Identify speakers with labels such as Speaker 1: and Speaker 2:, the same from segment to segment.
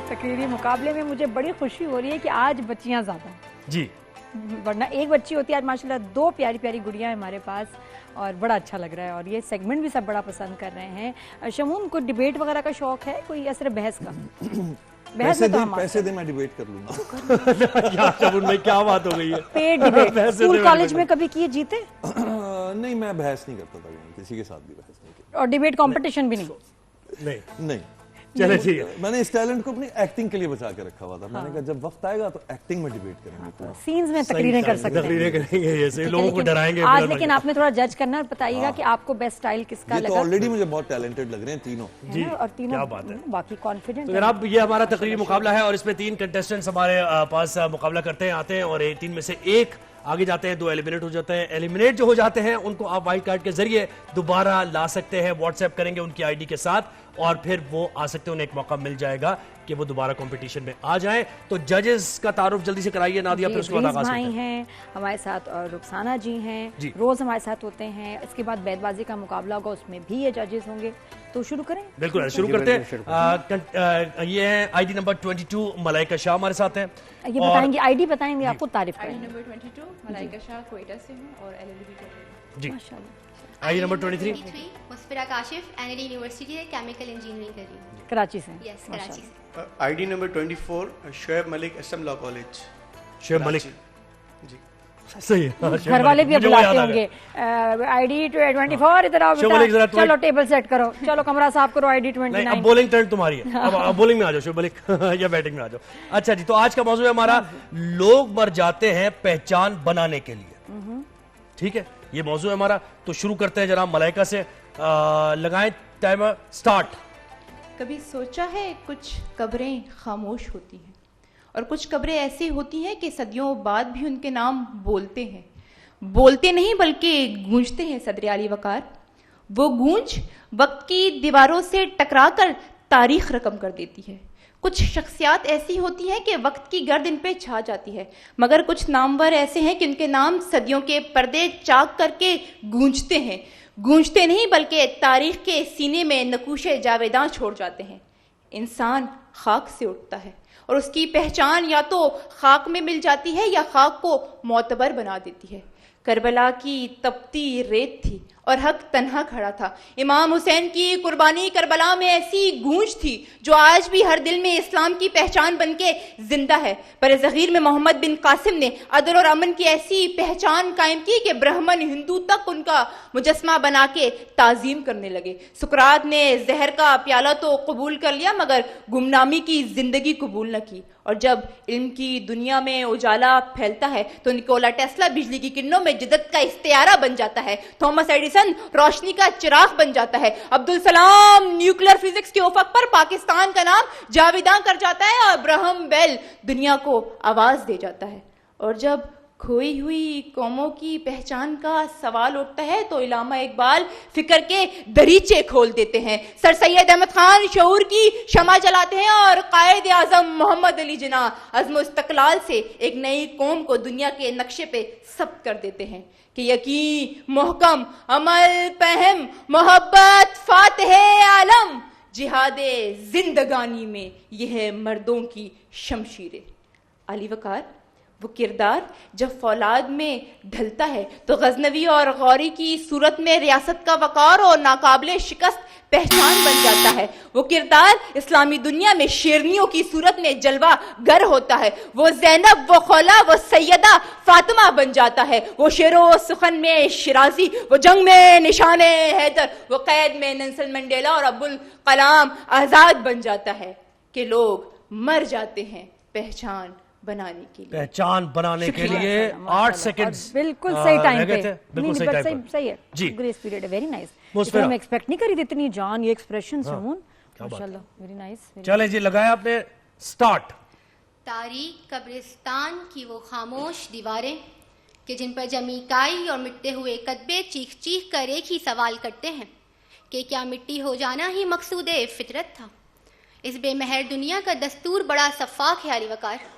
Speaker 1: تقریری مقابلے میں مجھے بڑی خوشی ہو رہی ہے کہ آج بچیاں زیادہ ہیں
Speaker 2: جی،
Speaker 1: ورنہ ایک بچی ہوتی ہے. آج ماشاءاللہ 2 پیاری پیاری گڑیاں ہیں ہمارے پاس اور بڑا اچھا لگ رہا ہے اور یہ سیگمنٹ بھی سب بڑا پسند کر رہے ہیں. شموم کو ڈیبیٹ وغیرہ کا شوق ہے کوئی اثر بحث کا؟ بحث میں تو ہم
Speaker 3: پیسے دے میں ڈیبیٹ کر لوں گا.
Speaker 2: کیا شمون بھائی کیا بات ہو گئی ہے؟
Speaker 1: پیڈ ڈیبیٹ اسکول کالج میں کبھی کیے جیتے؟
Speaker 3: نہیں میں بحث نہیں کرتا تھا, کسی کے ساتھ بھی بحث نہیں کی.
Speaker 1: اور ڈیبیٹ کمپٹیشن بھی نہیں؟
Speaker 3: نہیں.
Speaker 2: چلے ٹھیک ہے.
Speaker 3: میں نے اس ٹیلنٹ کو اپنی ایکٹنگ کے لیے بچا کے رکھا ہوا تھا. میں نے کہا جب وقت آئے گا تو ایکٹنگ میں ڈیبیٹ کریں گے,
Speaker 1: سینز میں تقریریں کر سکتے ہیں,
Speaker 2: تقریریں کریں گے, ایسے لوگوں کو ڈرائیں گے.
Speaker 1: آج لیکن آپ نے تھوڑا جج کرنا اور بتائیے گا کہ آپ کو بیسٹ اسٹائل کس کا
Speaker 3: یہ تو
Speaker 1: لگا.
Speaker 3: آلریڈی مجھے بہت ٹیلنٹڈ لگ رہے ہیں تینوں.
Speaker 2: جی
Speaker 1: اور تینوں
Speaker 2: کیا بات ہے.
Speaker 1: باقی کانفیڈنٹ.
Speaker 2: تو جناب یہ ہمارا تقریری مقابلہ ہے اور اس میں 3 کنٹیسٹنٹس ہمارے پاس مقابلہ کرتے ہیں, آتے ہیں اور 3 میں سے 1 آگے جاتے ہیں, 2 ایلیمنیٹ ہو جاتے ہیں. ایلیمنیٹ جو ہو جاتے ہیں ان کو آپ وائلڈ کارڈ کے ذریعے دوبارہ لا سکتے ہیں, واٹس ایپ کریں گے ان کی آئی ڈی کے ساتھ اور پھر وہ آ سکتے ہیں, انہیں ایک موقع مل جائے گا کہ وہ دوبارہ کمپٹیشن میں آ جائیں. تو ججز کا تعارف جلدی سے کرائیے نادیہ, پھر اس کے بعد آغاز کرتے ہیں.
Speaker 1: ہیں ہمارے ساتھ اور رخسانہ جی ہیں, روز ہمارے ساتھ ہوتے ہیں. اس کے بعد بیت بازی کا مقابلہ ہوگا, اس میں بھی یہ ججز ہوں گے. تو شروع کریں؟
Speaker 2: بالکل شروع کرتے ہیں. یہ ہے آئی ڈی نمبر 22 ملائکہ شاہ ہمارے ساتھ ہیں.
Speaker 1: یہ بتائیں گے, آئی ڈی بتائیں گے, آپ کو تعریف کریں گے.
Speaker 4: نمبر 22 ملائکہ شاہ کوئٹہ سے ہوں اور ایل ایل بی کر رہی ہوں.
Speaker 2: جی
Speaker 1: ماشاءاللہ.
Speaker 2: ID number 23
Speaker 5: Musfirah Kashif N L university سے کیمیکل انجینئرنگ کر رہی ہوں.
Speaker 1: کراچی سے.
Speaker 5: یس کراچی سے.
Speaker 6: ID number 24 Shoaib Malik S M law college.
Speaker 2: Shoaib Malik
Speaker 6: ji
Speaker 2: صحیح ہے.
Speaker 1: گھر والے بھی بلاتے ہوں گے. آئی ڈی 24 ادھر آؤ بیٹا, چلو ٹیبل سیٹ کرو, چلو کمرہ صاف کرو. I D 29.
Speaker 2: اب بولنگ ٹرن تمہاری ہے, اب بولنگ میں آ جاؤ شعیب ملک یا بیٹنگ میں آ جاؤ. اچھا جی, تو آج کا موضوع ہے ہمارا لوگ مر جاتے ہیں پہچان بنانے کے لیے. ٹھیک ہے, یہ موضوع ہے ہمارا. تو شروع کرتے ہیں جناب ملائکہ سے, لگائیں ٹائمر سٹارٹ.
Speaker 4: کبھی سوچا ہے کچھ قبریں خاموش ہوتی ہیں اور کچھ قبریں ایسی ہوتی ہیں کہ صدیوں بعد بھی ان کے نام بولتے ہیں. بولتے نہیں بلکہ گونجتے ہیں. صدر علی وقار, وہ گونج وقت کی دیواروں سے ٹکرا کر تاریخ رقم کر دیتی ہے. کچھ شخصیات ایسی ہوتی ہیں کہ وقت کی گرد ان پہ چھا جاتی ہے, مگر کچھ نامور ایسے ہیں کہ ان کے نام صدیوں کے پردے چاک کر کے گونجتے ہیں. گونجتے نہیں بلکہ تاریخ کے سینے میں نقوش جاویداں چھوڑ جاتے ہیں. انسان خاک سے اٹھتا ہے اور اس کی پہچان یا تو خاک میں مل جاتی ہے یا خاک کو معتبر بنا دیتی ہے. کربلا کی تپتی ریت تھی اور حق تنہا کھڑا تھا. امام حسین کی قربانی کربلا میں ایسی گونج تھی جو آج بھی ہر دل میں اسلام کی پہچان بن کے زندہ ہے. برصغیر میں محمد بن قاسم نے عدل اور امن کی ایسی پہچان قائم کی کہ برہمن ہندو تک ان کا مجسمہ بنا کے تعظیم کرنے لگے. سقراط نے زہر کا پیالہ تو قبول کر لیا مگر گمنامی کی زندگی قبول نہ کی. اور جب علم کی دنیا میں اجالا پھیلتا ہے تو نکولا ٹیسلا بجلی کی کرنوں میں جدت کا استعارہ بن جاتا ہے. تھامس ایڈیسن روشنی کا چراغ بن جاتا ہے. عبدالسلام نیوکلیر فزکس کے افق پر پاکستان کا نام جاویداں کر جاتا ہے اور ابراہم بیل دنیا کو آواز دے جاتا ہے. اور جب کھوئی ہوئی قوموں کی پہچان کا سوال اٹھتا ہے تو علامہ اقبال فکر کے دریچے کھول دیتے ہیں. سر سید احمد خان شعور کی شمع جلاتے ہیں اور قائد اعظم محمد علی جناح عزم و استقلال سے ایک نئی قوم کو دنیا کے نقشے پہ ثبت کر دیتے ہیں کہ یقین محکم عمل پہم محبت فاتح عالم جہاد زندگانی میں یہ ہے مردوں کی شمشیریں. علی وقار, وہ کردار جب فولاد میں ڈھلتا ہے تو غزنوی اور غوری کی صورت میں ریاست کا وقار اور ناقابل شکست پہچان بن جاتا ہے. وہ کردار اسلامی دنیا میں شیرنیوں کی صورت میں جلوہ گر ہوتا ہے. وہ زینب, وہ خولا, وہ سیدہ فاطمہ بن جاتا ہے. وہ شعر و سخن میں شیرازی, وہ جنگ میں نشان حیدر, وہ قید میں نیلسن منڈیلا اور ابوالکلام آزاد بن جاتا ہے. کہ لوگ مر جاتے ہیں پہچان بنانے کے لیے.
Speaker 2: پہچان بنانے کے لیے 8 سیکنڈ
Speaker 1: بالکل صحیح ٹائم پہ.
Speaker 2: بالکل صحیح ٹائم پر.
Speaker 1: صحیح ہے
Speaker 2: جی
Speaker 1: گریس پیریڈ ہے. Very nice.
Speaker 2: مسفرہ,
Speaker 1: میں ایکسپیکٹ نہیں کری تھی اتنی جان, یہ ایکسپریشن سمون ماشاءاللہ. Very nice.
Speaker 2: چلیں جی لگایا آپ نے سٹارٹ.
Speaker 5: تاریخ قبرستان کی وہ خاموش دیواریں کہ جن پر جمی کائی اور مٹتے ہوئے کتبے چیخ چیخ کر ایک ہی سوال کرتے ہیں کہ کیا مٹی ہو جانا ہی مقصود فطرت تھا. اس بے مہر دنیا کا دستور بڑا شفاف ہے علی وقار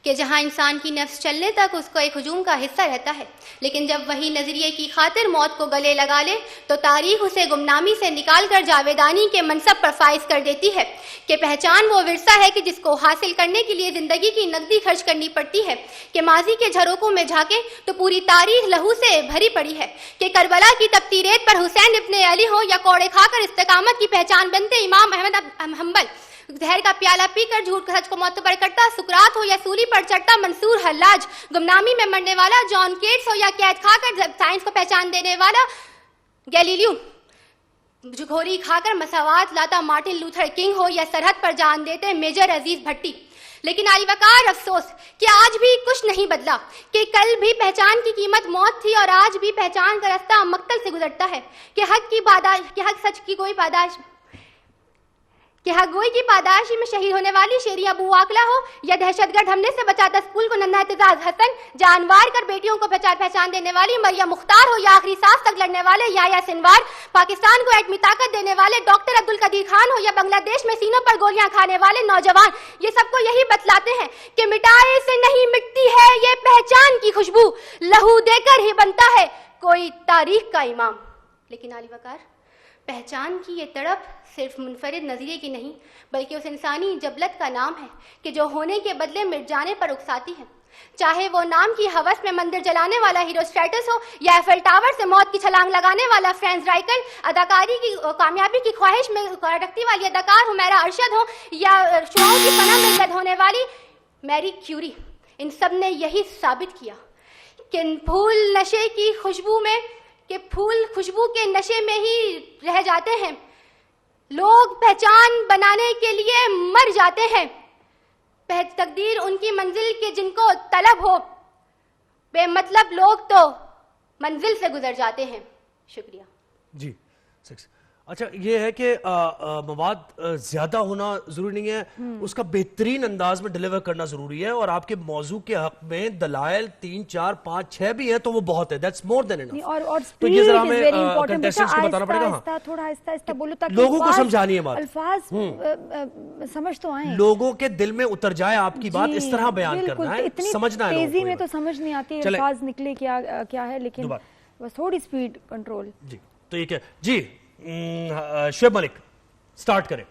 Speaker 5: کہ جہاں انسان کی نفس چلنے تک اس کو ایک ہجوم کا حصہ رہتا ہے، لیکن جب وہی نظریے کی خاطر موت کو گلے لگا لے تو تاریخ اسے گمنامی سے نکال کر جاویدانی کے منصب پر فائز کر دیتی ہے کہ پہچان وہ ورثہ ہے کہ جس کو حاصل کرنے کے لیے زندگی کی نقدی خرچ کرنی پڑتی ہے، کہ ماضی کے جھروکوں میں جھانکے تو پوری تاریخ لہو سے بھری پڑی ہے، کہ کربلا کی تپتی ریت پر حسین ابن علی ہو یا کوڑے کھا کر استقامت کی پہچان بنتے امام احمد حنبل، زہر کا پیالہ پی کر جھوٹ سچ کو معتبر کرتا سقراط ہو یا سولی پر چڑھتا منصور حلاج، گمنامی میں مرنے والا جان کیٹس ہو یا قید کھا کر سائنس کو پہچان دینے والا گیلیلیو، گھوری کھا کر مساوات لاتا مارٹن لوتھر کنگ ہو یا سرحد پر جان دیتے میجر عزیز بھٹی۔ لیکن علی وقار افسوس کہ آج بھی کچھ نہیں بدلا، کہ کل بھی پہچان کی قیمت موت تھی اور آج بھی پہچان کا راستہ مقتل سے گزرتا ہے، کہ حق سچ کی کوئی پاداش، کہ حق گوئی کی پاداشی میں شہید ہونے والی شیری ابو واقلہ ہو یا دہشت گرد حملے سے بچاتا اسکول کو ننھا اعتزاز حسن، جانوار کر بیٹیوں کو پہچان دینے والی مریم مختار ہو یا آخری سانس تک لڑنے والے یحییٰ سنوار، پاکستان کو ایٹمی طاقت دینے والے ڈاکٹر عبدالقدیر خان ہو یا بنگلہ دیش میں سینوں پر گولیاں کھانے والے نوجوان، یہ سب کو یہی بتلاتے ہیں کہ مٹائے سے نہیں مٹتی ہے یہ پہچان کی خوشبو، لہو دے کر ہی بنتا ہے کوئی تاریخ کا امام۔ لیکن علی وقار، پہچان کی یہ تڑپ صرف منفرد نظریے کی نہیں بلکہ اس انسانی جبلت کا نام ہے کہ جو ہونے کے بدلے مٹ جانے پر اکساتی ہے، چاہے وہ نام کی ہوس میں مندر جلانے والا ہیروسٹریٹس ہو یا ایفل ٹاور سے موت کی چھلانگ لگانے والا فرینز رائکر، اداکاری کی کامیابی کی خواہش میں رکھتی والی اداکار حمیرہ ارشد ہو یا شعاؤں کی پناہ میں قید ہونے والی میری کیوری، ان سب نے یہی ثابت کیا کہ پھول نشے کی خوشبو میں، کہ پھول خوشبو کے نشے میں ہی رہ جاتے ہیں، لوگ پہچان بنانے کے لیے مر جاتے ہیں، تقدیر ان کی منزل کے جن کو طلب ہو، بے مطلب لوگ تو منزل سے گزر جاتے ہیں۔ شکریہ
Speaker 2: جی۔ اچھا، یہ ہے کہ مواد زیادہ ہونا ضروری نہیں ہے، اس کا بہترین انداز میں ڈیلیور کرنا ضروری ہے، اور آپ کے موضوع کے حق میں دلائل 3 4 5 6 بھی ہیں تو وہ بہت ہے، that's more than enough۔
Speaker 1: اور
Speaker 2: تو یہ ذرا ہمیں کنٹیسٹنٹس کو بتانا پڑے گا،
Speaker 1: تھوڑا آہستہ بولو تاکہ
Speaker 2: لوگوں کو سمجھانی ہے بات،
Speaker 1: الفاظ سمجھ تو آئیں،
Speaker 2: لوگوں کے دل میں اتر جائے آپ کی بات، اس طرح بیان کرنا ہے، سمجھنا ہے لوگوں کو۔
Speaker 1: تیزی میں تو سمجھ نہیں آتی الفاظ نکلے کیا ہے، لیکن بس تھوڑی سپیڈ کنٹرول۔
Speaker 2: جی، تو یہ کیا جی شعیب ملک سٹارٹ کریں۔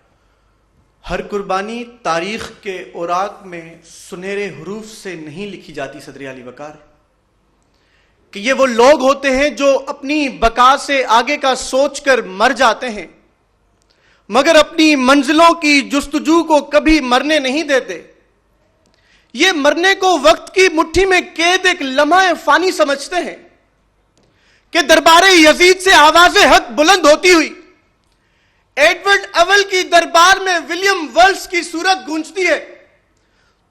Speaker 6: ہر قربانی تاریخ کے اوراق میں سنہرے حروف سے نہیں لکھی جاتی صدر علی وقار، کہ یہ وہ لوگ ہوتے ہیں جو اپنی بقا سے آگے کا سوچ کر مر جاتے ہیں مگر اپنی منزلوں کی جستجو کو کبھی مرنے نہیں دیتے۔ یہ مرنے کو وقت کی مٹھی میں قید ایک لمحہ فانی سمجھتے ہیں کہ دربار یزید سے آواز حق بلند ہوتی ہوئی ایڈورڈ اول کی دربار میں ولیم ورلز کی صورت گونجتی ہے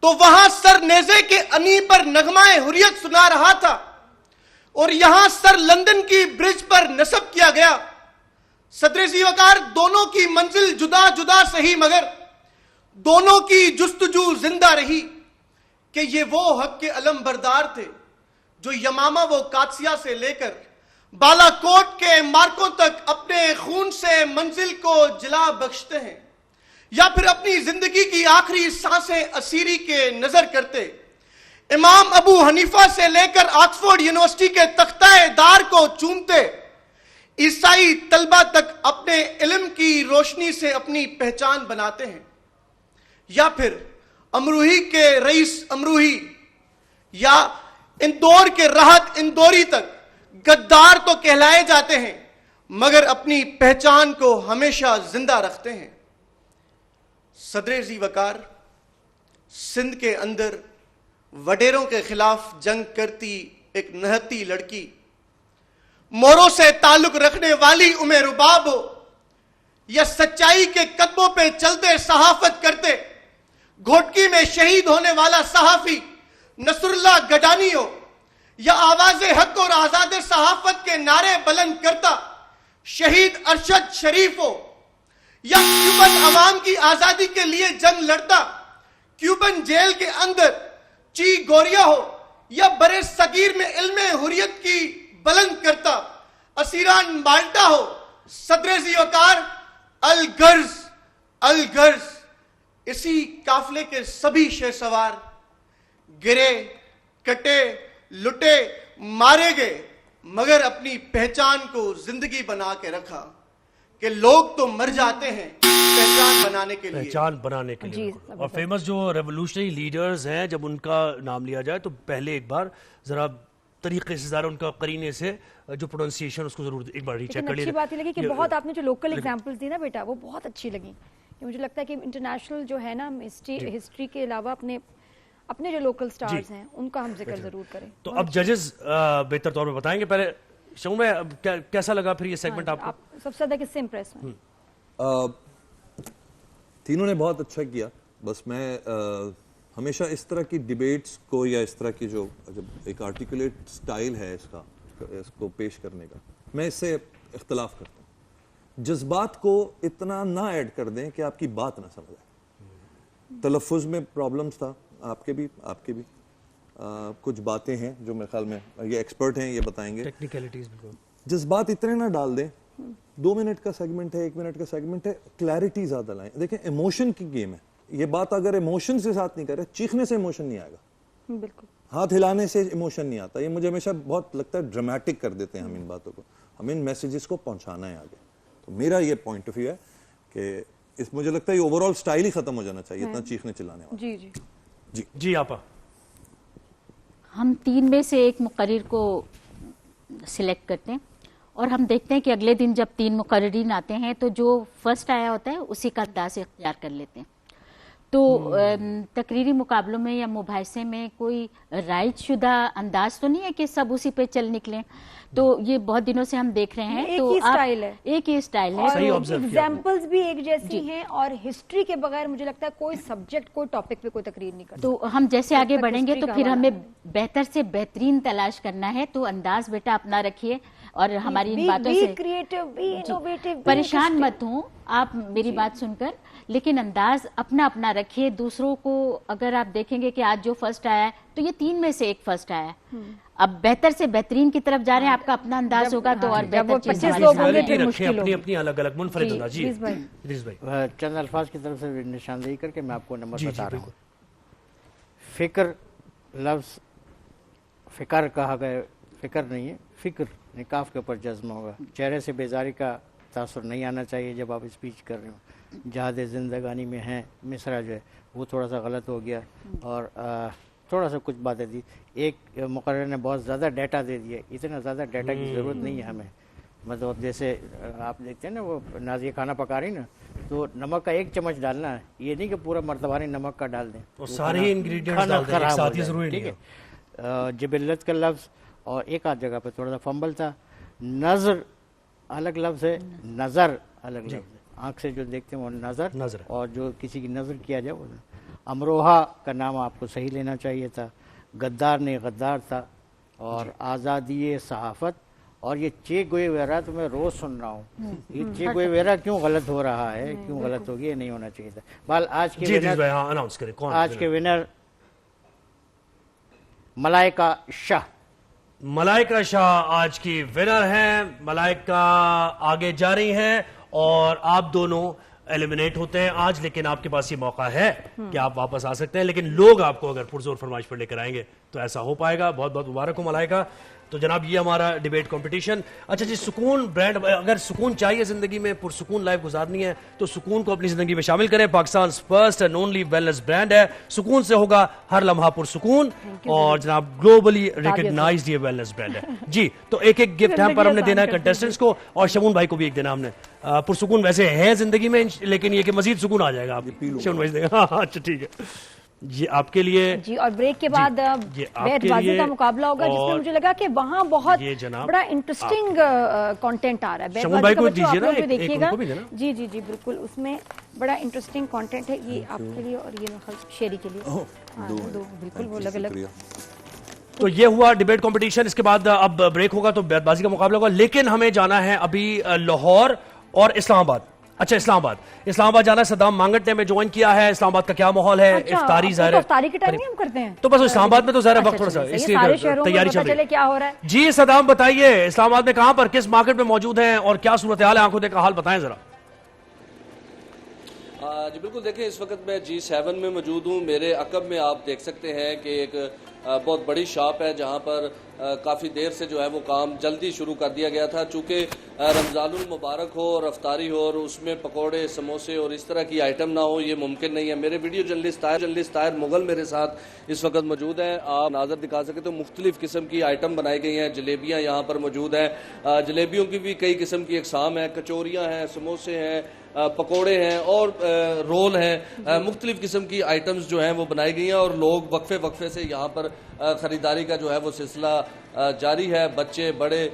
Speaker 6: تو وہاں سر نیزے کے انی پر نغمہ حریت سنا رہا تھا، اور یہاں سر لندن کی برج پر نصب کیا گیا۔ صدر ذی وقار، دونوں کی منزل جدا جدا سہی مگر دونوں کی جستجو زندہ رہی، کہ یہ وہ حق کے علم بردار تھے جو یمامہ و قادسیہ سے لے کر بالا کوٹ کے مارکوں تک اپنے خون سے منزل کو جلا بخشتے ہیں، یا پھر اپنی زندگی کی آخری سانسیں اسیری کے نظر کرتے امام ابو حنیفہ سے لے کر آکسفورڈ یونیورسٹی کے تختہ دار کو چومتے عیسائی طلبہ تک اپنے علم کی روشنی سے اپنی پہچان بناتے ہیں، یا پھر امروہی کے رئیس امروہی یا اندور کے راحت اندوری تک غدار تو کہلائے جاتے ہیں مگر اپنی پہچان کو ہمیشہ زندہ رکھتے ہیں۔ صدر ذی وقار سندھ کے اندر وڈیروں کے خلاف جنگ کرتی ایک نہتی لڑکی، موروں سے تعلق رکھنے والی رباب ہو یا سچائی کے قدموں پہ چلتے صحافت کرتے گھوٹکی میں شہید ہونے والا صحافی نصر اللہ گڈانی ہو یا آواز حق اور آزاد صحافت کے نعرے بلند کرتا شہید ارشد شریف ہو، یا کیوبن عوام کی آزادی کے لیے جنگ لڑتا کیوبن جیل کے اندر چی گوریا ہو، یا برے صغیر میں علم حریت کی بلند کرتا اسیران مالٹا ہو، صدر ذی وقار الغرض اسی قافلے کے سبھی شہ سوار گرے, کٹے, لٹے, مارے گئے, مگر اپنی پہچان کو زندگی بنا کے رکھا کہ لوگ تو مر جاتے ہیں پہچان بنانے کے لیے.
Speaker 2: پہچان بنانے کے لیے. اور فیمس جو ریولوشنری لیڈرز ہیں, جب ان کا نام لیا جائے تو پہلے ایک بار ذرا طریقے سے, ذرا ان کا قرینے سے جو پروننسیشن اس کو ضرور ایک بار ری چیک کر
Speaker 1: اچھی بات یہ لگی کہ بہت آپ نے جو لوکل ایگزامپلز دی نا بیٹا, وہ بہت اچھی لگی. مجھے لگتا ہے کہ انٹرنیشنل جو ہے نا ہسٹری کے علاوہ اپنے جو لوکل سٹارز ہیں ان کا ہم ذکر ضرور کریں.
Speaker 2: تو اب ججز بہتر طور پہ بتائیں گے. پہلے شمون میں کیسا لگا پھر یہ سیگمنٹ آپ کو؟
Speaker 1: سب سے زیادہ کس سے امپریس ہوئے؟
Speaker 3: تینوں نے بہت اچھا کیا. بس میں ہمیشہ اس طرح کی ڈیبیٹس کو یا اس طرح کی جو جب ایک آرٹیکولیٹ سٹائل ہے اس کو پیش کرنے کا, میں اس سے اختلاف کرتا ہوں. جذبات کو اتنا نہ ایڈ کر دیں کہ آپ کی بات نہ سمجھ آئے. تلفظ میں پرابلمز تھا, آپ کے بھی کچھ باتیں ہیں جو میرے خیال میں یہ ایکسپرٹ ہیں, یہ بتائیں گے.
Speaker 2: ٹیکنیکلٹیز بالکل.
Speaker 3: جذبات اتنے نہ ڈال دیں. 2 منٹ کا سیگمنٹ ہے, 1 منٹ کا سیگمنٹ ہے, کلیئرٹی زیادہ لائیں. دیکھیں ایموشن کی گیم ہے. یہ بات اگر ایموشن سے ساتھ نہیں کرے, چیخنے سے ایموشن نہیں آئے گا,
Speaker 1: بالکل
Speaker 3: ہاتھ ہلانے سے ایموشن نہیں آتا. یہ مجھے ہمیشہ بہت لگتا ہے ڈرامیٹک کر دیتے ہیں ہم ان باتوں کو. ہمیں ان میسیجز کو پہنچانا ہے آگے. تو میرا یہ پوائنٹ آف ویو ہے کہ مجھے لگتا ہے یہ اوور آل سٹائل ہی ختم ہو جانا چاہیے اتنا چیخنے چلانے والا.
Speaker 1: جی جی
Speaker 2: جی آپا.
Speaker 7: ہم 3 میں سے ایک مقرر کو سلیکٹ کرتے ہیں اور ہم دیکھتے ہیں کہ اگلے دن جب 3 مقررین آتے ہیں تو جو فرسٹ آیا ہوتا ہے اسی کا انداز اختیار کر لیتے ہیں. تو تقریری مقابلوں میں یا مباحثے میں کوئی رائج شدہ انداز تو نہیں ہے کہ سب اسی پہ چل نکلیں. تو یہ بہت دنوں سے ہم دیکھ رہے ہیں.
Speaker 1: ایک ہی سٹائل ہے,
Speaker 7: ایک ہی سٹائل ہے.
Speaker 1: ایگزامپلز بھی ایک جیسی ہیں, اور ہسٹری کے بغیر مجھے لگتا ہے کوئی سبجیکٹ کوئی ٹاپک پہ کوئی تقریر نہیں کرتا.
Speaker 7: تو ہم جیسے آگے بڑھیں گے تو پھر ہمیں بہتر سے بہترین تلاش کرنا ہے. تو انداز بیٹا اپنا رکھیے اور ہماری ان باتوں سے پریشان مت ہوں آپ میری بات سن کر, لیکن انداز اپنا اپنا رکھیے. دوسروں کو اگر آپ دیکھیں گے کہ آج جو فرسٹ آیا ہے تو یہ 3 میں سے ایک فرسٹ آیا ہے. اب بہتر سے بہترین کی طرف جا رہے ہیں, آپ کا اپنا انداز ہوگا تو اور بہتر چیز.
Speaker 1: 25 لوگ ہوں گے پھر مشکل ہوگی.
Speaker 2: اپنی اپنی الگ الگ منفرد انداز. جی ادریس بھائی.
Speaker 8: چند الفاظ کی طرف سے نشاندہی کر کے میں آپ کو نمبر بتا رہا ہوں. فکر لفظ فکر کہا گیا, فکر نہیں ہے, فکر نکاف کے اوپر جزم ہوگا. چہرے سے بیزاری کا تاثر نہیں آنا چاہیے جب آپ اسپیچ کر رہے ہوں. جہاد زندگانی میں ہیں مصرع جو ہے وہ تھوڑا سا غلط ہو گیا اور تھوڑا سا کچھ باتیں دی. ایک مقرر نے بہت زیادہ ڈیٹا دے دیا. اتنا زیادہ ڈیٹا کی ضرورت نہیں ہے ہمیں. مطلب جیسے آپ دیکھتے ہیں نا وہ نازیہ کھانا پکا رہی نا, تو نمک کا 1 چمچ ڈالنا ہے, یہ نہیں کہ پورا مرتبہ نمک کا ڈال دیں,
Speaker 2: سارے انگریڈینٹس ڈال دیں ایک ساتھ, یہ ضروری نہیں
Speaker 8: ہے. جبلت کا لفظ اور ایک آدھ جگہ پہ تھوڑا سا فمبل تھا. نظر الگ لفظ ہے, نظر الگ لفظ ہے. آنکھ سے جو دیکھتے ہیں وہ نظر, اور جو کسی کی نظر کیا جائے وہ. امروہا کا نام آپ کو صحیح لینا چاہیے تھا. غدار نے غدار تھا. اور آزادی صحافت, اور یہ چے گویویرا تو میں روز سن رہا ہوں, یہ چے گویویرا کیوں غلط ہو رہا ہے, کیوں غلط ہو گیا, یہ نہیں ہونا چاہیے تھا. بال آج کے ونر ملائکہ شاہ.
Speaker 2: ملائکہ شاہ آج کی ونر ہیں. ملائکہ آگے جا رہی ہیں اور آپ دونوں ایلیمنیٹ ہوتے ہیں آج, لیکن آپ کے پاس یہ موقع ہے کہ آپ واپس آ سکتے ہیں. لیکن لوگ آپ کو اگر پرزور فرمائش پر لے کر آئیں گے تو ایسا ہو پائے گا. بہت بہت مبارک ہو ملائکہ. تو جناب یہ ہمارا ڈیبیٹ کمپٹیشن. اچھا جی, سکون برانڈ, اگر سکون چاہیے زندگی میں, پرسکون لائف گزارنی ہے تو سکون کو اپنی زندگی میں شامل کریں. Pakistan first and only wellness brand ہے. سکون سے ہوگا ہر لمحہ پرسکون, اور جناب گلوبلی ریکگنائزڈ یہ ویلنس برانڈ ہے. جی تو ایک ایک گفٹ ہم پر ہم نے دینا ہے کنٹیسٹنٹس کو, اور شمون بھائی کو بھی ایک دینا ہم نے. پرسکون ویسے ہے زندگی میں, لیکن یہ کہ مزید سکون آ جائے گا. آپ شمون بھائی دے گا. اچھا ٹھیک ہے, یہ آپ کے لیے.
Speaker 1: جی, اور بریک کے بعد بیٹ بازی کا مقابلہ ہوگا, جس میں مجھے لگا کہ وہاں بہت بڑا انٹرسٹنگ کانٹینٹ آ رہا ہے. بیٹ بازی کا آپ لوگ دیکھیے گا. جی جی جی بالکل, اس میں بڑا انٹرسٹنگ کانٹینٹ ہے. یہ آپ کے لیے اور یہ شیری کے لیے بالکل وہ الگ الگ.
Speaker 2: تو یہ ہوا ڈیبیٹ کمپٹیشن. اس کے بعد اب بریک ہوگا تو بیٹ بازی کا مقابلہ ہوگا, لیکن ہمیں جانا ہے ابھی لاہور اور اسلام آباد. اچھا اسلام آباد جانا ہے. صدام مانگٹ نے ہمیں جوائن کیا ہے. اسلام آباد کا کیا ماحول ہے؟ افطاری ظاہر ہے,
Speaker 1: افطاری کے ٹائم نہیں ہم کرتے ہیں
Speaker 2: تو بس اسلام آباد میں تو ظاہر وقت تھوڑا سا, اس لیے تیاری چل رہی ہے.
Speaker 1: کیا ہو رہا ہے
Speaker 2: جی صدام بتائیے, اسلام آباد میں کہاں پر کس مارکیٹ میں موجود ہیں اور کیا صورتحال ہے, آنکھوں دیکھا حال بتائیں ذرا.
Speaker 9: جی بالکل، دیکھیں اس وقت میں G7 میں موجود ہوں. میرے عقب میں آپ دیکھ سکتے ہیں کہ ایک بہت بڑی شاپ ہے جہاں پر کافی دیر سے جو ہے وہ کام جلدی شروع کر دیا گیا تھا. چونکہ رمضان المبارک ہو اور افطاری ہو اور اس میں پکوڑے، سموسے اور اس طرح کی آئٹم نہ ہو، یہ ممکن نہیں ہے. میرے ویڈیو جرنلسٹ طاہر مغل میرے ساتھ اس وقت موجود ہیں. آپ ناظر دکھا سکتے تو مختلف قسم کی آئٹم بنائی گئی ہیں. جلیبیاں یہاں پر موجود ہیں. جلیبیوں کی بھی کئی قسم کی اقسام ہیں. کچوریاں ہیں، سموسے ہیں، پکوڑے ہیں اور رول ہیں. مختلف قسم کی آئٹمز جو ہیں وہ بنائی گئی ہیں اور لوگ وقفے سے یہاں پر خریداری کا جو ہے وہ سلسلہ جاری ہے. بچے، بڑے،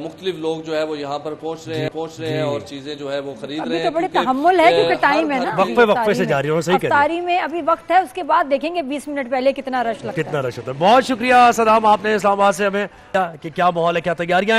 Speaker 9: مختلف لوگ جو ہے وہ یہاں پر پہنچ رہے ہیں اور چیزیں جو ہے وہ خرید رہے ہیں.
Speaker 1: تو بڑے تحمل ہے کیونکہ ٹائم ہے نا،
Speaker 2: وقفے سے جاری ہو. صحیح کہہ رہے ہیں.
Speaker 1: افطاری میں ابھی وقت ہے، اس کے بعد دیکھیں گے 20 منٹ پہلے کتنا رش لگتا ہے.
Speaker 2: کتنا رش ہوتا ہے. بہت شکریہ صدام، آپ نے اسلام آباد سے ہمیں کہ کیا ماحول ہے، کیا تیاریاں ہیں.